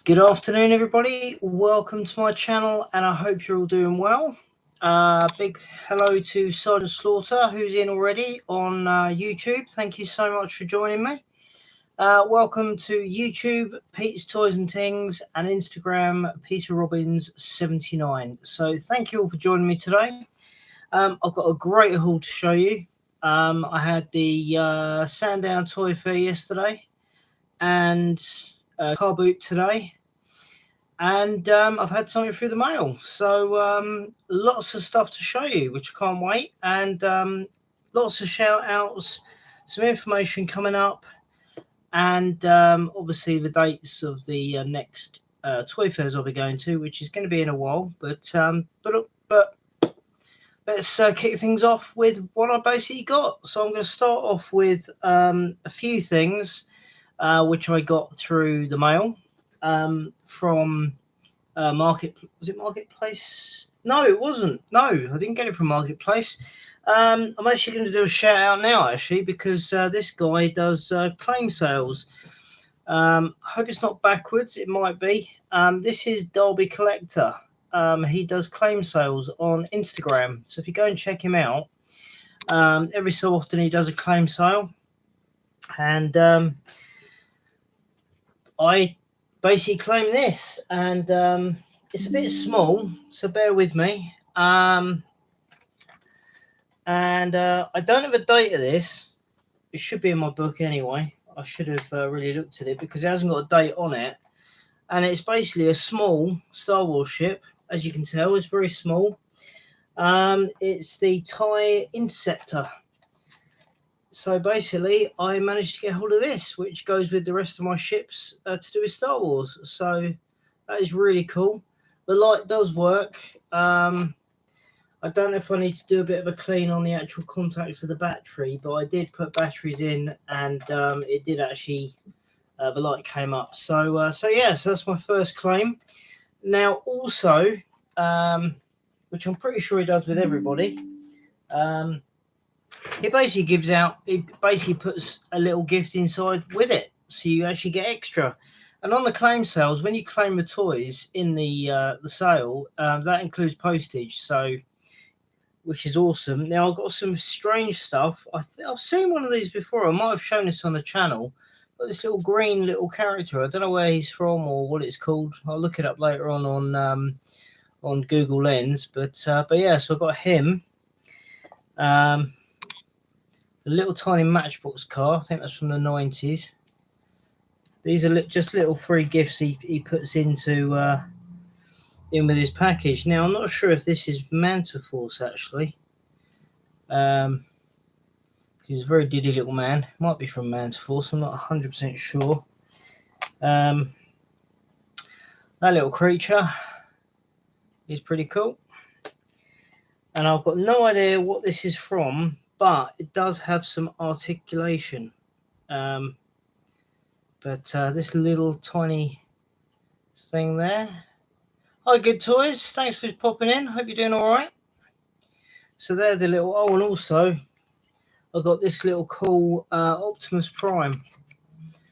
Good afternoon, everybody. Welcome to my channel, and I hope you're all doing well. Big hello to Sergeant Slaughter, who's in already on YouTube. Thank you so much for joining me. Welcome to YouTube, Pete's Toys and Things, and Instagram, Peter Robbins 79. So thank you all for joining me today. I've got a great haul to show you. I had the Sandown Toy Fair yesterday, and Carboot today. And I've had something through the mail, so lots of stuff to show you, which I can't wait, and lots of shout outs, some information coming up, and obviously the dates of the next toy fairs I'll be going to, which is going to be in a while, but let's kick things off with what I basically got. So I'm going to start off with a few things which I got through the mail. From was it Marketplace? No, it wasn't. No, I didn't get it from Marketplace. I'm actually going to do a shout out now, actually, because this guy does claim sales. I hope it's not backwards. It might be. This is Derby Collector. He does claim sales on Instagram. So if you go and check him out, every so often he does a claim sale, and I basically claim this, and it's a bit small, so bear with me. And I don't have a date of this. It should be in my book anyway. I should have really looked at it because it hasn't got a date on it, and it's basically a small Star Wars ship. As you can tell, it's very small. It's the TIE Interceptor. So basically, I managed to get hold of this, which goes with the rest of my ships to do with Star Wars. So that is really cool. The light does work. I don't know if I need to do a bit of a clean on the actual contacts of the battery, but I did put batteries in, and it did actually, the light came up. So yeah, so that's my first claim. Now also, which I'm pretty sure he does with everybody, it basically gives out, it basically puts a little gift inside with it, so you actually get extra. And on the claim sales, when you claim the toys in the sale, that includes postage, so which is awesome. Now I've got some strange stuff. I've seen one of these before. I might have shown this on the channel. Got this little green little character. I don't know where he's from or what it's called. I'll look it up later on Google Lens. But yeah, so I've got him. A little tiny Matchbox car. I think that's from the 90s. These are just little free gifts he puts into in with his package. Now I'm not sure if this is Mantiforce actually. He's a very diddy little man. Might be from Mantiforce. I'm not 100% sure. That little creature is pretty cool. And I've got no idea what this is from, but it does have some articulation. But this little tiny thing there. Hi, Good Toys. Thanks for popping in. Hope you're doing all right. So they're the little... Oh, and also, I got this little cool Optimus Prime.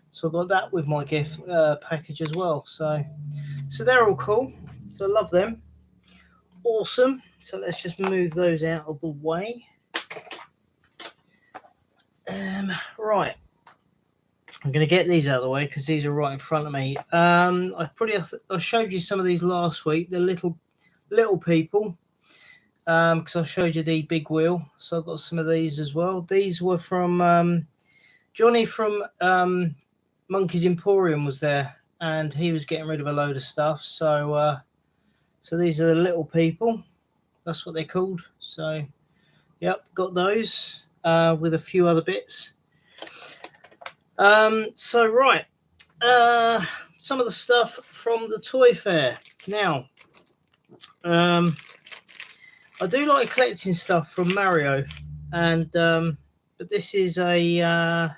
So I got that with my gift package as well. So they're all cool. So I love them. Awesome. So let's just move those out of the way. Right. I'm going to get these out of the way because these are right in front of me. I showed you some of these last week. The little people. Because I showed you the big wheel. So I've got some of these as well. These were from Johnny from Monkey's Emporium was there, and he was getting rid of a load of stuff. So these are the little people. That's what they're called. So yep, got those with a few other bits. So right, some of the stuff from the toy fair. Now, I do like collecting stuff from Mario, and but this is a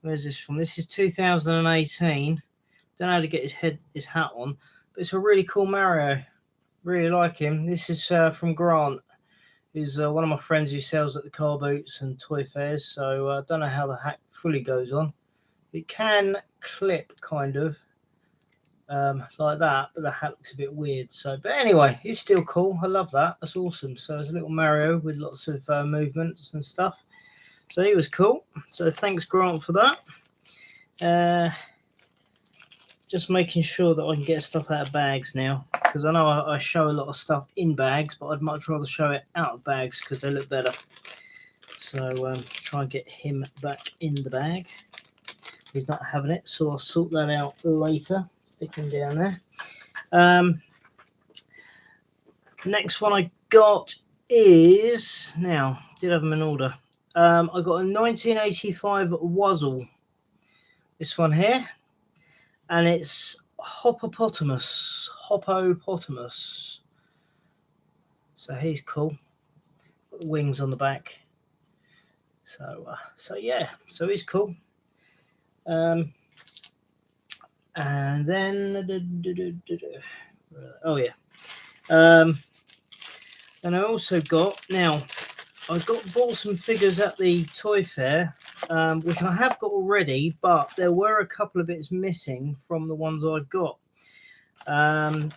where's this from? This is 2018. Don't know how to get his hat on, but it's a really cool Mario. Really like him. This is from Grant, who's one of my friends who sells at the car boots and toy fairs. So I don't know how the hat fully goes on. It can clip, kind of. like that, but the hat looks a bit weird. So, but anyway, it's still cool. I love that. That's awesome. So there's a little Mario with lots of movements and stuff. So he was cool. So thanks, Grant, for that. Just making sure that I can get stuff out of bags now, because I know I show a lot of stuff in bags, but I'd much rather show it out of bags because they look better. So try and get him back in the bag. He's not having it, so I'll sort that out later. Stick him down there. Next one I got is, now, did have them in order. I got a 1985 Wuzzle. This one here. And it's Hoppopotamus. So he's cool. Got the wings on the back. So yeah, so he's cool. And then oh yeah. And I also got, now I bought some figures at the toy fair, which I have got already, but there were a couple of bits missing from the ones I've got.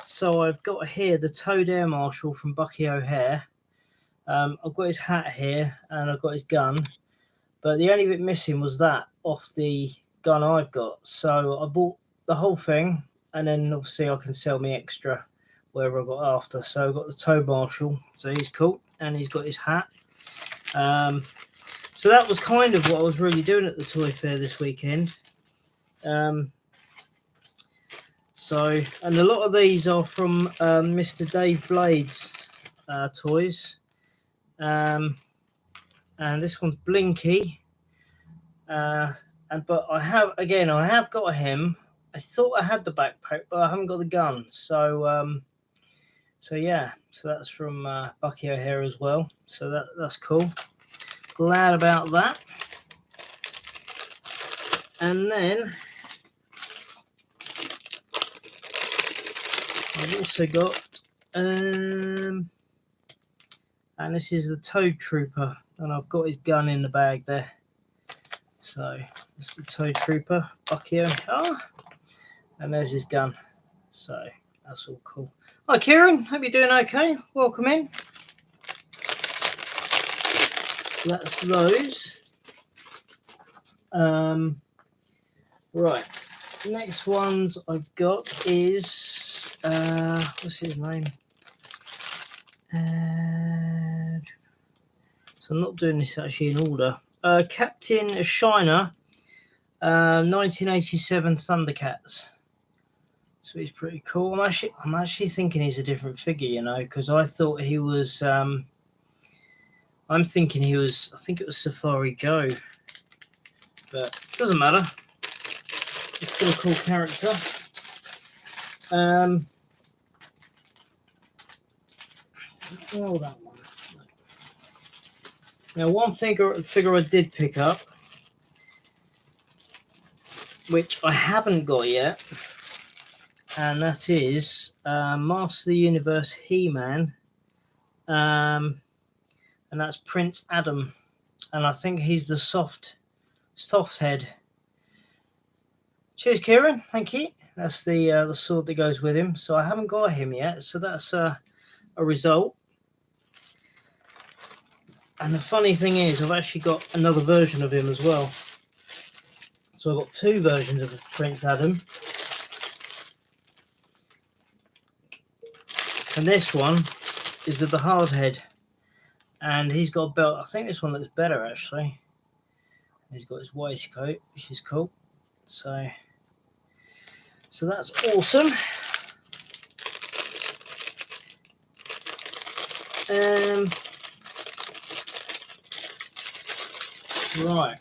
So I've got here the Toad Air Marshal from Bucky O'Hare. I've got his hat here and I've got his gun, but the only bit missing was that off the gun I've got. So I bought the whole thing, and then obviously I can sell me extra wherever I got after. So I've got the Toad Marshal, so he's cool, and he's got his hat. So that was kind of what I was really doing at the toy fair this weekend. So, and a lot of these are from Mr. Dave Blade's toys. And this one's Blinky. But I have got him. I thought I had the backpack, but I haven't got the gun. So yeah, so that's from Bucky O'Hare as well. So that's cool. Glad about that. And then I've also got, and this is the Toad Trooper, and I've got his gun in the bag there. So it's the Toad Trooper, Bucky O'Hare, and there's his gun. So that's all cool. Hi Kieran, hope you're doing okay. Welcome in. So that's those. Right, next ones I've got is what's his name? So I'm not doing this actually in order. Captain Shiner, 1987 Thundercats. So he's pretty cool. I'm actually thinking he's a different figure, you know, because I thought he was. I'm thinking he was. I think it was Safari Joe, but it doesn't matter. He's still a cool character. Oh, that one. Now, one figure I did pick up, which I haven't got yet, and that is Master of the Universe He-Man, and that's Prince Adam, and I think he's the soft head. Cheers, Kieran. Thank you. That's the sword that goes with him. So I haven't got him yet, so that's a result. And the funny thing is, I've actually got another version of him as well. So I've got two versions of Prince Adam. And this one is with the hard head. And he's got a belt. I think this one looks better, actually. He's got his waistcoat, which is cool. So that's awesome. Right.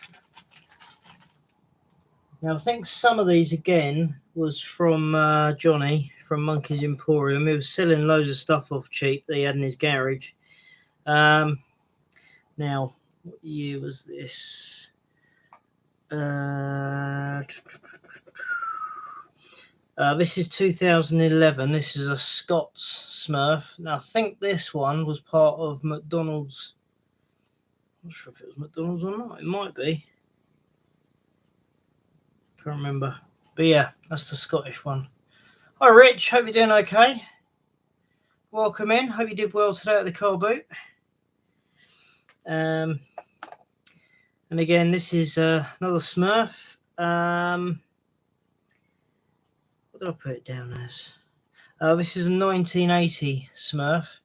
Now, I think some of these, again, was from Johnny from Monkey's Emporium. He was selling loads of stuff off cheap that he had in his garage. Now, what year was this? This is 2011. This is a Scott's Smurf. Now, I think this one was part of McDonald's. I'm not sure if it was McDonald's or not. It might be. Can't remember. But yeah, that's the Scottish one. Hi Rich, hope you're doing okay. Welcome in. Hope you did well today at the Carboot. And again, this is another Smurf. What did I put it down as? This is a 1980 Smurf.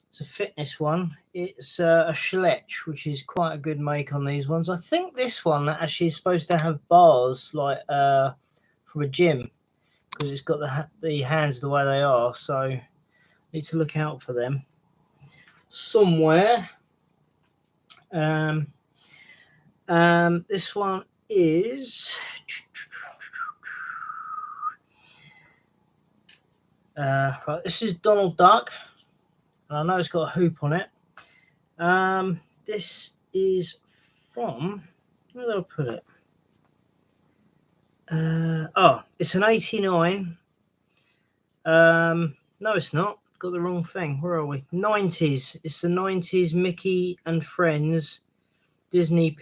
It's a fitness one. It's a Schletch, which is quite a good make on these ones. I think this one actually is supposed to have bars like from a gym, because it's got the hands the way they are. So need to look out for them somewhere. This one is right, this is Donald Duck, and I know it's got a hoop on it. This is from, where did I put it? It's an 89. No, it's not. Got the wrong thing. Where are we? 90s. It's the 90s Mickey and Friends Disney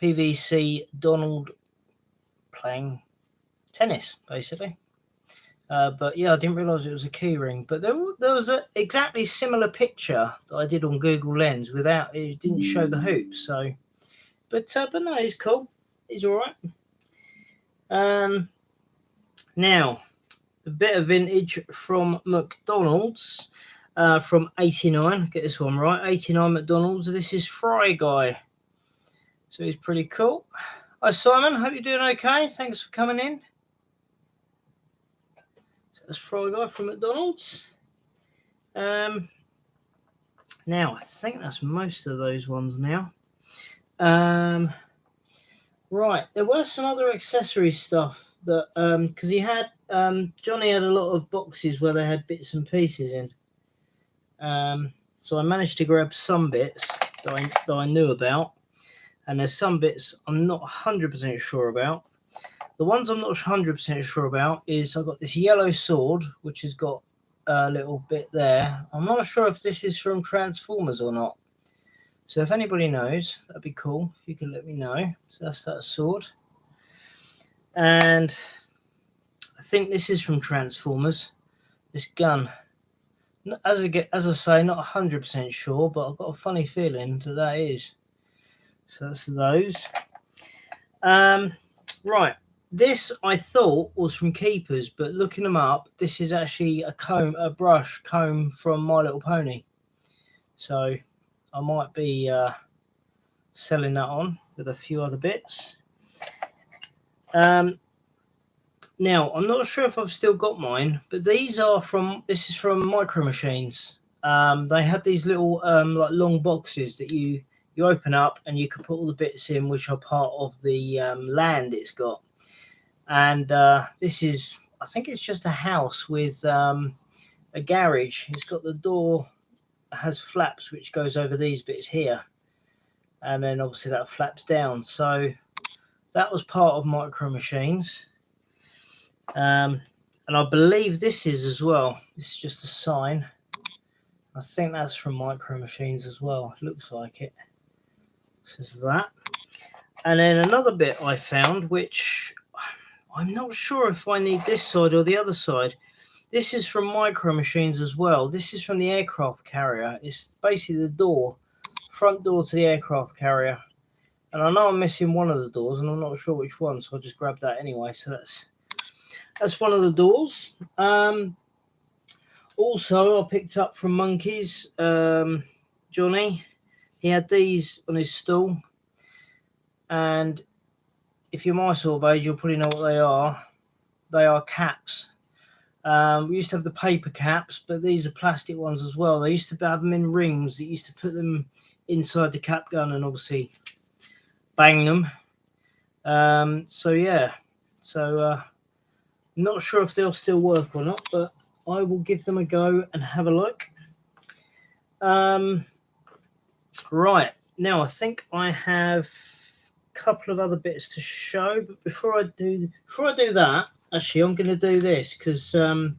PVC Donald playing tennis, basically. But yeah, I didn't realise it was a keyring. But there was an exactly similar picture that I did on Google Lens without it didn't show the hoop. So, but no, he's cool. He's all right. Now, a bit of vintage from McDonald's from 89. Get this one right. 89 McDonald's. This is Fry Guy. So he's pretty cool. Hi Simon, hope you're doing okay. Thanks for coming in. So that's Fry Guy from McDonald's. Now I think that's most of those ones now. Right, there was some other accessory stuff that because he had Johnny had a lot of boxes where they had bits and pieces in. So I managed to grab some bits that I knew about, and there's some bits I'm not 100% sure about. The ones I'm not 100% sure about is I've got this yellow sword, which has got a little bit there. I'm not sure if this is from Transformers or not. So if anybody knows, that'd be cool if you could let me know. So that's that sword. And I think this is from Transformers, this gun. As I say, not 100% sure, but I've got a funny feeling that is. So that's those. Right. This I thought was from Keepers, but looking them up, this is actually a brush comb from My Little Pony. So I might be selling that on with a few other bits. Now I'm not sure if I've still got mine, but this is from Micro Machines. They had these little like long boxes that you open up and you can put all the bits in which are part of the land it's got. And this is, I think it's just a house with a garage. It's got the door, has flaps which goes over these bits here, and then obviously that flaps down. So that was part of Micro Machines. And I believe this is as well. This is just a sign. I think that's from Micro Machines as well. It looks like it. Says that. And then another bit I found, which I'm not sure if I need this side or the other side. This is from Micro Machines as well. This is from the aircraft carrier. It's basically the door, front door to the aircraft carrier. And I know I'm missing one of the doors, and I'm not sure which one, so I'll just grab that anyway. So that's one of the doors. Also, I picked up from Monkeys, Johnny. He had these on his stool, and if you're my sort of age, you'll probably know what they are. They are caps. We used to have the paper caps, but these are plastic ones as well. They used to have them in rings that used to put them inside the cap gun and obviously bang them. So yeah, so not sure if they'll still work or not, but I will give them a go and have a look. Right, now I think I have a couple of other bits to show, but before I do that, actually I'm going to do this because at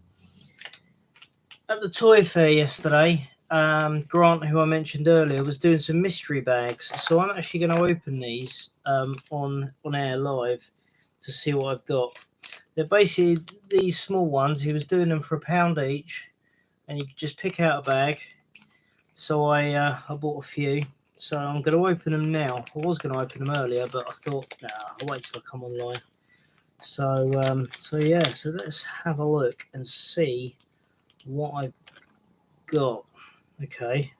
the toy fair yesterday, Grant, who I mentioned earlier, was doing some mystery bags, so I'm actually going to open these on air live to see what I've got. They're basically these small ones. He was doing them for £1 each, and you could just pick out a bag. So I bought a few. So I'm going to open them now. I was going to open them earlier, but I thought, nah, I'll wait till I come online. So yeah, so let's have a look and see what I've got. Okay,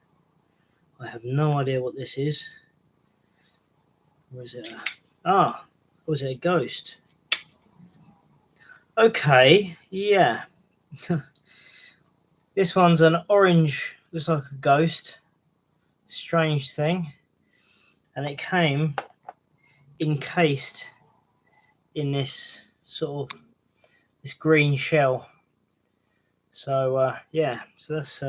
I have no idea what this is. Where is it? Was it a ghost? Okay, yeah. This one's an orange, looks like a ghost. Strange thing. And it came encased in this sort of this green shell. So yeah, so that's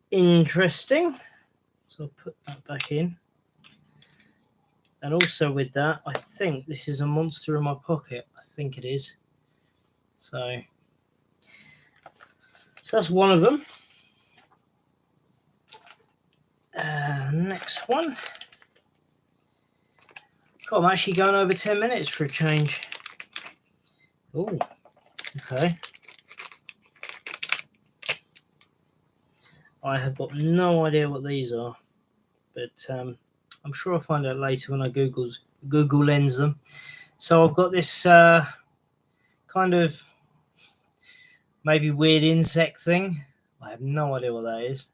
interesting. So I'll put that back in. And also with that, I think this is a monster in my pocket. I think it is. So that's one of them. Next one. God, I'm actually going over 10 minutes for a change. Oh, okay. I have got no idea what these are, but I'm sure I'll find out later when I Google Lens them. So I've got this kind of maybe weird insect thing. I have no idea what that is.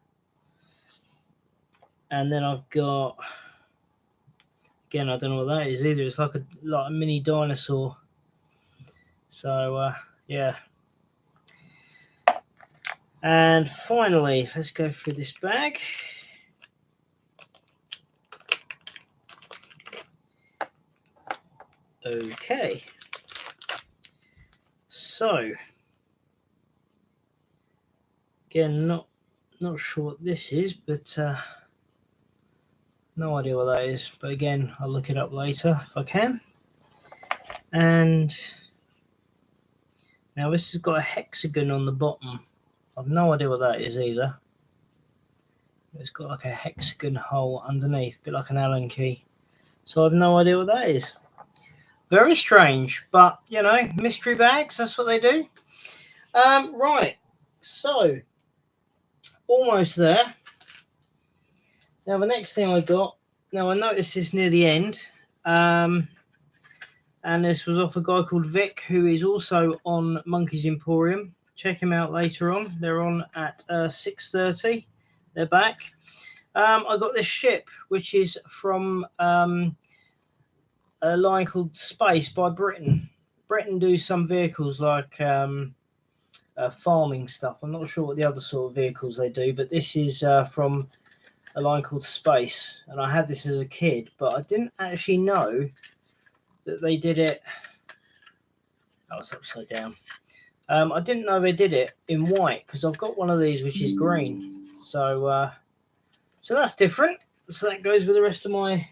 And then I've got, again, I don't know what that is either. It's like a mini dinosaur. So yeah. And finally, let's go through this bag. Okay. So again, not sure what this is, but no idea what that is. But again, I'll look it up later if I can. And now this has got a hexagon on the bottom. I've no idea what that is either. It's got like a hexagon hole underneath, a bit like an Allen key. So I've no idea what that is. Very strange, but you know, mystery bags, that's what they do. Right, so almost there. Now the next thing I got, now I noticed this near the end, and this was off a guy called Vic, who is also on Monkey's Emporium. Check him out later on. They're on at 6:30. They're back. I got this ship, which is from a line called Space by Britain. Britain do some vehicles like farming stuff. I'm not sure what the other sort of vehicles they do, but this is from a line called Space. And I had this as a kid, but I didn't actually know that they did it. That was upside down. I didn't know they did it in white because I've got one of these which is green. So so that's different. So that goes with the rest of my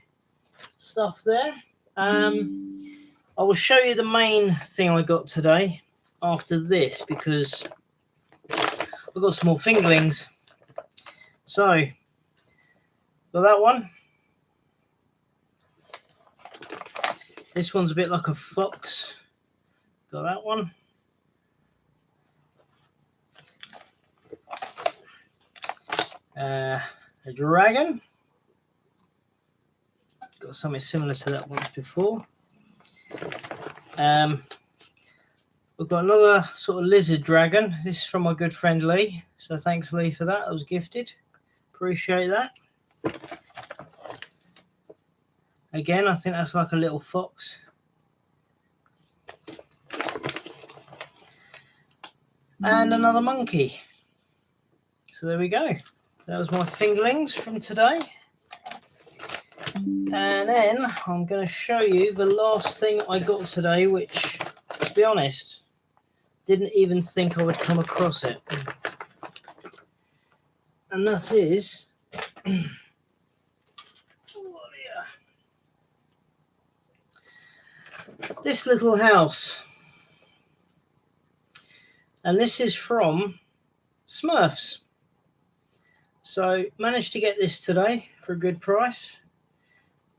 stuff there. I will show you the main thing I got today after this because I've got some more fingerlings. So got that one. This one's a bit like a fox. Got that one. A dragon. Got something similar to that once before. We've got another sort of lizard dragon. This is from my good friend Lee. So thanks Lee for that. I was gifted. Appreciate that. Again, I think that's like a little fox. And another monkey. So there we go. That was my fingerlings from today. And then I'm going to show you the last thing I got today, which, to be honest, didn't even think I would come across it. And that is this little house. And this is from Smurfs. So managed to get this today for a good price.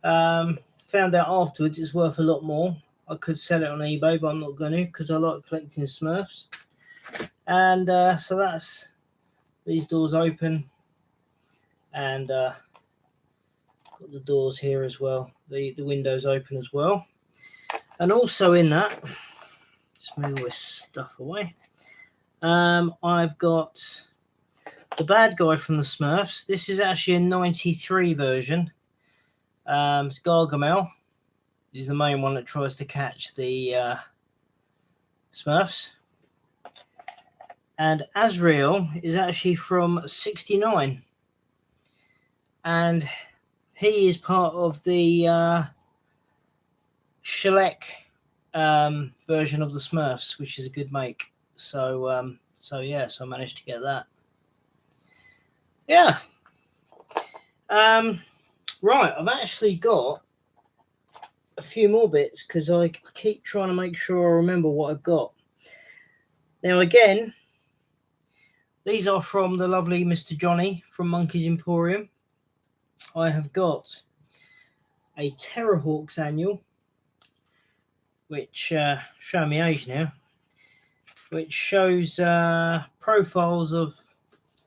Found out afterwards it's worth a lot more. I could sell it on eBay, but I'm not going to because I like collecting Smurfs. And so that's these doors open, and got the doors here as well. The windows open as well, and also in that, let's move all this stuff away. I've got the bad guy from the Smurfs. This is actually a '93 version. It's Gargamel. He's the main one that tries to catch the Smurfs. And Azrael is actually from '69. And he is part of the shellac version of the Smurfs, which is a good make. So, so I managed to get that. Yeah. Right, I've actually got a few more bits because I keep trying to make sure I remember what I've got. Now, again, these are from the lovely Mr. Johnny from Monkey's Emporium. I have got a Terrorhawks annual, which show me age now, which shows profiles of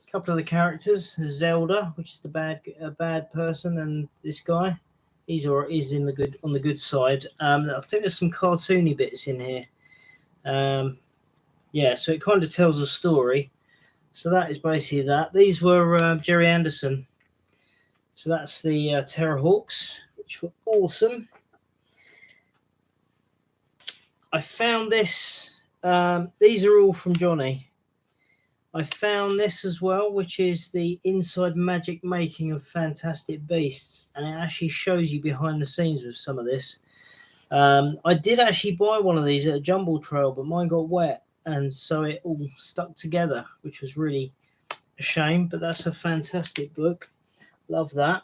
a couple of the characters. Zelda, which is the bad person, and this guy, he's on the good side. I think there's some cartoony bits in here. Yeah, so it kind of tells a story. So that is basically that. These were Jerry Anderson. So that's the Terrorhawks, which were awesome. I found this. These are all from Johnny. I found this as well, which is the inside magic making of Fantastic Beasts, and it actually shows you behind the scenes with some of this. I did actually buy one of these at a Jumble Trail, but mine got wet, and so it all stuck together, which was really a shame. But that's a fantastic book. Love that.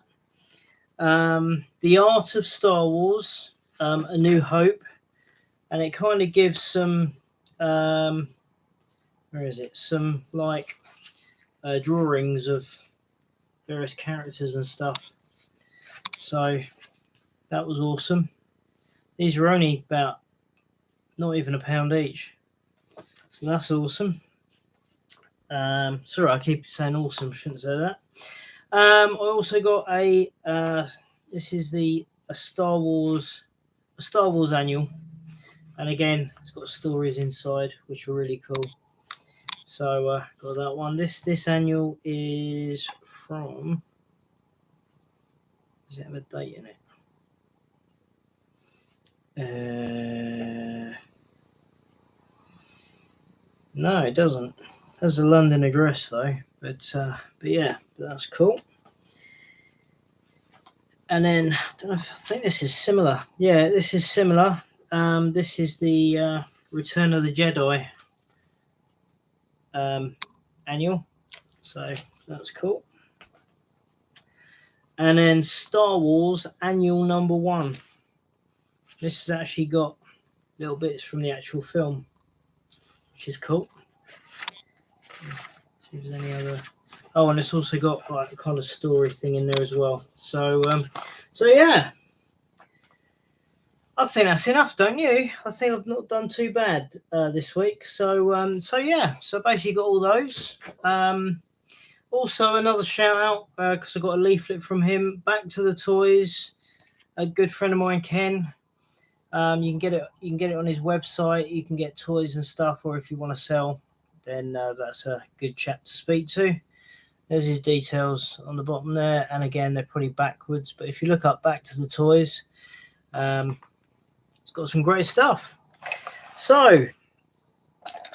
The Art of Star Wars, A New Hope, and it kind of gives some where is it? Some like drawings of various characters and stuff. So that was awesome. These were only about not even £1 each. So that's awesome. Sorry, I keep saying awesome. Shouldn't say that. I also got a. This is a Star Wars annual, and again, it's got stories inside, which are really cool. So got that one. This annual is from. Does it have a date in it? No, it doesn't. Has a London address though, but yeah, that's cool. And then I think this is similar. Yeah, this is similar. This is the Return of the Jedi annual, so that's cool. And then Star Wars annual #1. This has actually got little bits from the actual film, which is cool. See if there's any other. Oh, and it's also got like a kind of story thing in there as well. So yeah, I think that's enough, don't you? I think I've not done too bad this week. So yeah, so basically got all those. Also another shout out because I got a leaflet from him. Back to the Toys, a good friend of mine, Ken. You can get it. You can get it on his website. You can get toys and stuff, or if you want to sell, then that's a good chap to speak to. There's his details on the bottom there, and again they're probably backwards. But if you look up Back to the Toys, it's got some great stuff. So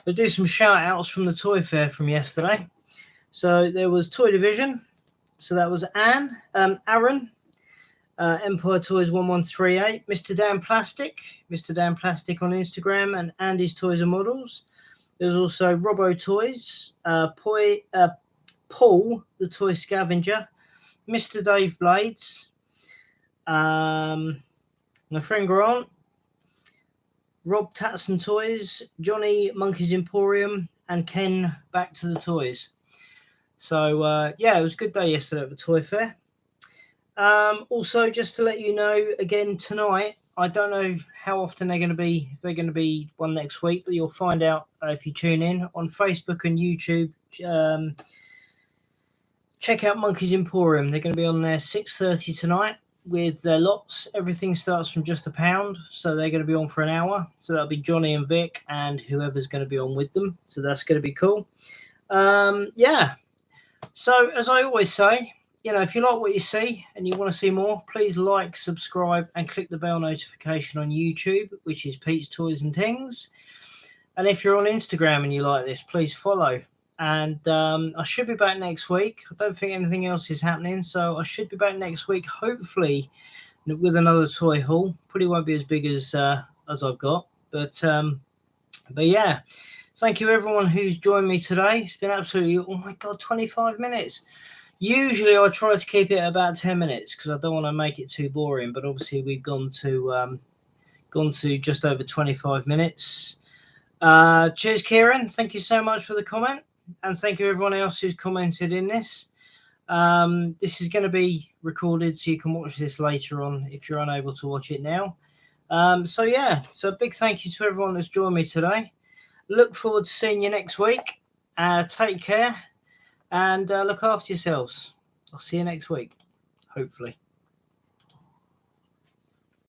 we'll do some shout outs from the Toy Fair from yesterday. So there was Toy Division. So that was Aaron. Empire Toys 1138, Mr. Dan Plastic on Instagram, and Andy's Toys and Models. There's also Robbo Toys, Paul the Toy Scavenger, Mr. Dave Blades, my friend Grant, Rob Tatson Toys, Johnny Monkey's Emporium, and Ken Back to the Toys. So yeah, it was a good day yesterday at the Toy Fair. Also, just to let you know, again tonight I don't know how often they're going to be. They're going to be one next week, but you'll find out if you tune in on Facebook and YouTube. Check out Monkeys Emporium. They're going to be on there 6:30 tonight with their lots. Everything starts from just £1, so they're going to be on for an hour. So that'll be Johnny and Vic and whoever's going to be on with them. So that's going to be cool. Yeah. So as I always say, if you like what you see and you want to see more, please like, subscribe, and click the bell notification on YouTube, which is Pete's Toys and Things. And if you're on Instagram and you like this, please follow. And I should be back next week. I don't think anything else is happening, so I should be back next week, hopefully, with another toy haul. Probably won't be as big as I've got, but yeah. Thank you everyone who's joined me today. It's been absolutely, oh my God, 25 minutes. Usually I try to keep it about 10 minutes because I don't want to make it too boring, but obviously we've gone to just over 25 minutes. Cheers, Kieran. Thank you so much for the comment. And thank you everyone else who's commented in this. This is going to be recorded so you can watch this later on if you're unable to watch it now. So a big thank you to everyone that's joined me today. Look forward to seeing you next week. Take care and look after yourselves. I'll see you next week, hopefully.